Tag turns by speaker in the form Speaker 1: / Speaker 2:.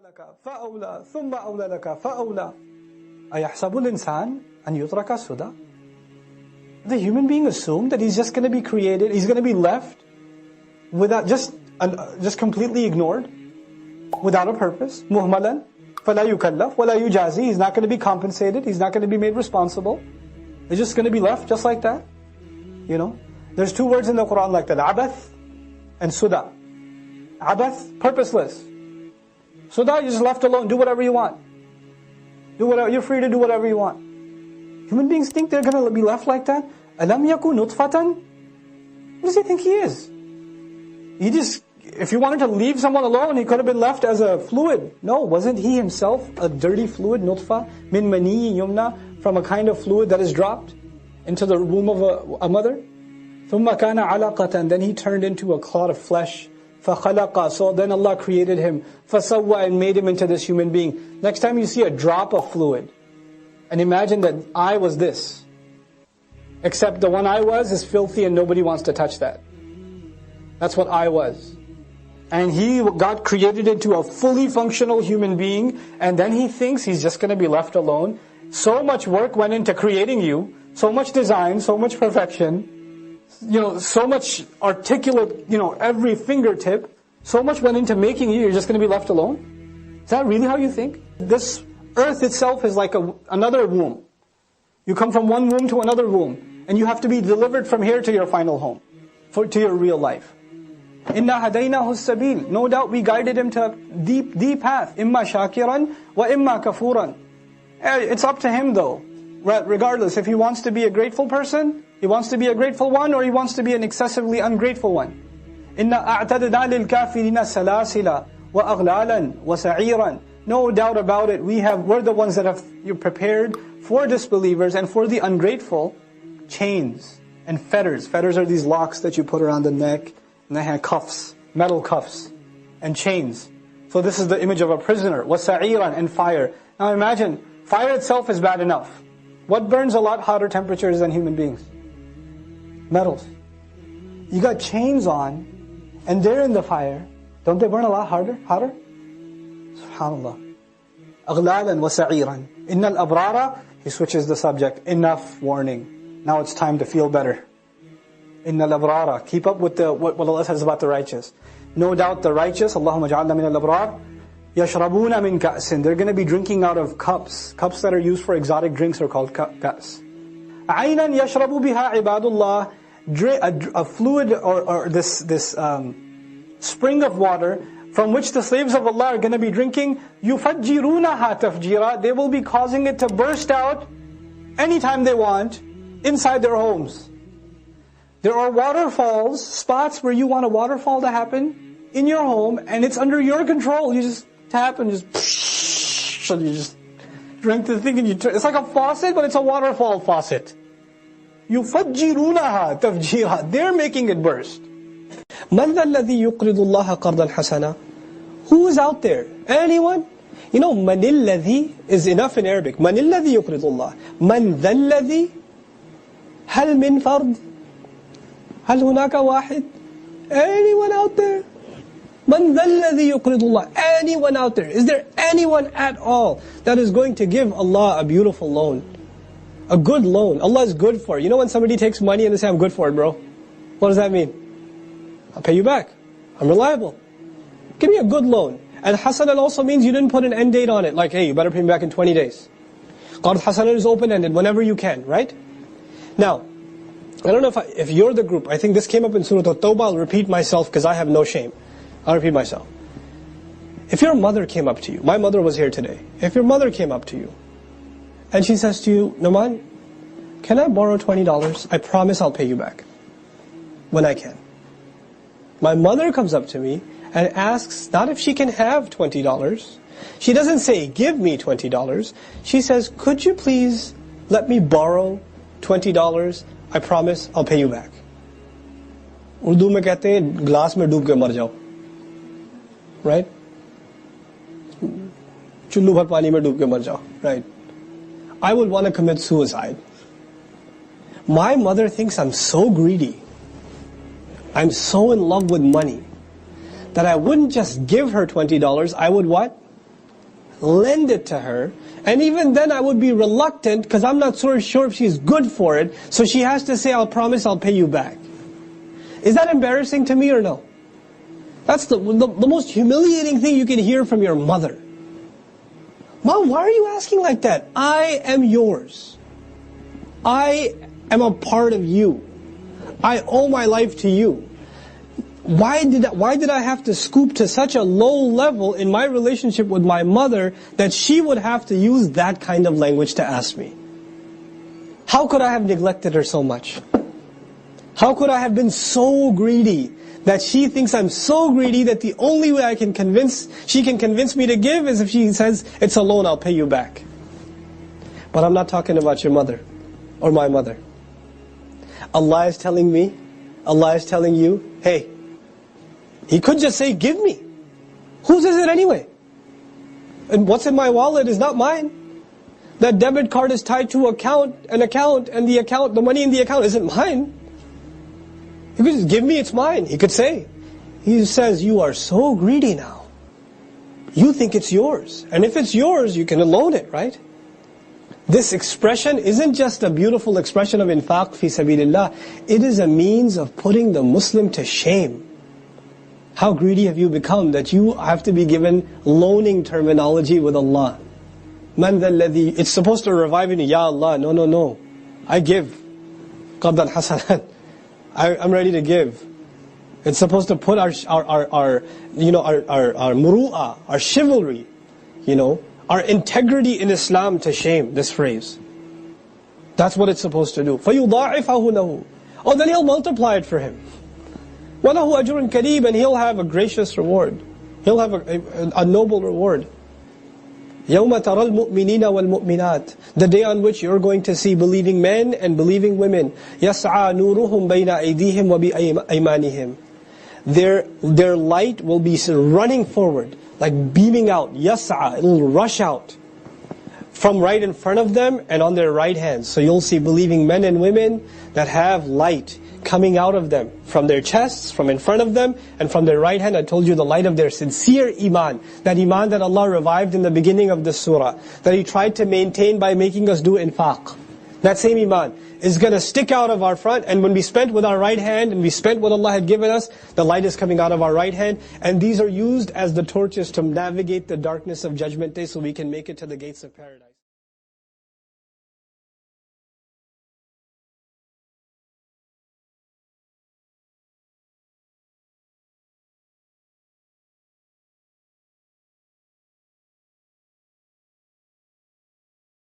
Speaker 1: لك فأولى ثم أولى لك فأولى أيحسب الإنسان أن يترك سدى. The human being assumed that he's just going to be created, he's going to be left without, just completely ignored, without a purpose. مهملا فلا يكلف ولا يجازي. He's not going to be compensated, he's not going to be made responsible. He's just going to be left just like that. You know, there's two words in the Quran like that: abath and suda. Abath, purposeless. Suda, you're just left alone. Do whatever you want. You're free to do whatever you want. Human beings think they're going to be left like that. Alam yaku nutfatan? What does he think he is? If you wanted to leave someone alone, he could have been left as a fluid. No, wasn't he himself a dirty fluid, nutfa, min mani yumna, from a kind of fluid that is dropped into the womb of a mother? ثُمَّ كَانَ عَلَقَةً. Then he turned into a clot of flesh. فَخَلَقَ. So then Allah created him. فَسَوَّى. And made him into this human being. Next time you see a drop of fluid, and imagine that I was this. Except the one I was is filthy and nobody wants to touch that. That's what I was. And he got created into a fully functional human being, and then he thinks he's just going to be left alone. So much work went into creating you, so much design, so much perfection, so much articulate, every fingertip, so much went into making you, you're just going to be left alone? Is that really how you think? This earth itself is like another womb. You come from one womb to another womb, and you have to be delivered from here to your final home, to your real life. Inna hadaynahu as-sabil. No doubt we guided him to the path. Imma shakiran wa imma kafuran. It's up to him though. Regardless, if he wants to be a grateful person, he wants to be a grateful one, or he wants to be an excessively ungrateful one. Inna a'tadna lil kafirina salasila wa aghlalan wa sa'iran. No doubt about it, we're the ones that have prepared for disbelievers and for the ungrateful chains and fetters. Fetters are these locks that you put around the neck, and they have cuffs, metal cuffs, and chains. So this is the image of a prisoner. وَسَعِيرًا. And fire. Now imagine, fire itself is bad enough. What burns a lot hotter temperatures than human beings? Metals. You got chains on, and they're in the fire. Don't they burn a lot hotter? SubhanAllah. أَغْلَالًا وَسَعِيرًا. إِنَّ الْأَبْرَارَ. He switches the subject. Enough warning. Now it's time to feel better. Inna al-abrara. Keep up with what Allah says about the righteous. No doubt the righteous, Allahumma ja'alna min al-abrar, yashrabuna min ka'sin. They're going to be drinking out of cups. Cups that are used for exotic drinks are called ka's. Aynan yashrabu biha ibadullah. A fluid or this spring of water from which the slaves of Allah are going to be drinking. Yufajjirunaha tafjira. They will be causing it to burst out anytime they want inside their homes. There are waterfalls, spots where you want a waterfall to happen in your home, and it's under your control. You just tap and you just drink the thing, and it's like a faucet, but it's a waterfall faucet. يُفَجِّرُونَهَا تَفْجِيرًا. They're making it burst. مَنْ ذَا الَّذِي يُقْرِضُ اللَّهَ قَرْضًا حَسَنًا. Who is out there? Anyone? مَنِ الَّذِي is enough in Arabic. مَنِ الَّذِي يُقْرِضُ اللَّهَ. مَنْ ذَا الَّذِي. هَلْ مِنْ فَرْضٍ. هل هناك واحد? Anyone out there? من ذا الذي يقرض الله? Anyone out there? Is there anyone at all that is going to give Allah a beautiful loan? A good loan. Allah is good for it. When somebody takes money and they say, I'm good for it, bro. What does that mean? I'll pay you back. I'm reliable. Give me a good loan. And hasanan also means you didn't put an end date on it. Like, hey, you better pay me back in 20 days. Qard hasanan is open-ended, whenever you can, right? Now, I don't know if you're the group. I think this came up in Surah At-Tawbah. I'll repeat myself because I have no shame. I'll repeat myself. If your mother came up to you, my mother was here today. If your mother came up to you, and she says to you, Nauman, can I borrow $20? I promise I'll pay you back when I can. My mother comes up to me and asks, not if she can have $20. She doesn't say, give me $20. She says, could you please let me borrow $20? I promise I'll pay you back. Urdu mein kehte hain, glass mein doob ke mar jao. Right? Chullu bhar pani mein doob ke mar jao. Right? I would want to commit suicide. My mother thinks I'm so greedy. I'm so in love with money that I wouldn't just give her $20, I would what?
Speaker 2: lend it to her, and even then I would be reluctant because I'm not so sure if she's good for it, so she has to say, I'll promise I'll pay you back. Is that embarrassing to me or no? That's the most humiliating thing you can hear from your mother. Mom, why are you asking like that? I am yours. I am a part of you. I owe my life to you. Why did I have to scoop to such a low level in my relationship with my mother that she would have to use that kind of language to ask me? How could I have neglected her so much? How could I have been so greedy that she thinks I'm so greedy that the only way she can convince me to give is if she says, it's a loan, I'll pay you back. But I'm not talking about your mother or my mother. Allah is telling me, Allah is telling you, hey, He could just say, give me. Whose is it anyway? And what's in my wallet is not mine. That debit card is tied to an account, and the money in the account isn't mine. He could just give me, it's mine. He could say. He says, you are so greedy now. You think it's yours. And if it's yours, you can loan it, right? This expression isn't just a beautiful expression of infaq fi sabilillah. It is a means of putting the Muslim to shame. How greedy have you become that you have to be given loaning terminology with Allah? Man dhal ladhi, it's supposed to revive in, Ya Allah, no. I give. Qabdan hasanan. I'm ready to give. It's supposed to put our muru'ah, our chivalry, our integrity in Islam to shame, this phrase. That's what it's supposed to do. فَيُضَاعِفَهُ لَهُ. Oh, then He'll multiply it for him. وَلَهُ أَجْرٌ كَرِيمٌ, and he'll have a gracious reward. He'll have a noble reward. يَوْمَ تَرَى الْمُؤْمِنِينَ وَالْمُؤْمِنَاتِ, the day on which you're going to see believing men and believing women. يَسْعَى نُورُهُمْ بَيْنَ أَيْدِيهِمْ وَبِأَيْمَانِهِمْ. Their light will be running forward, like beaming out. يَسْعَى, it'll rush out from right in front of them and on their right hands. So you'll see believing men and women that have light coming out of them, from their chests, from in front of them, and from their right hand. I told you the light of their sincere iman, that iman that Allah revived in the beginning of this surah, that He tried to maintain by making us do infaq. That same iman is going to stick out of our front, and when we spent with our right hand, and we spent what Allah had given us, the light is coming out of our right hand, and these are used as the torches to navigate the darkness of Judgment Day so we can make it to the gates of paradise.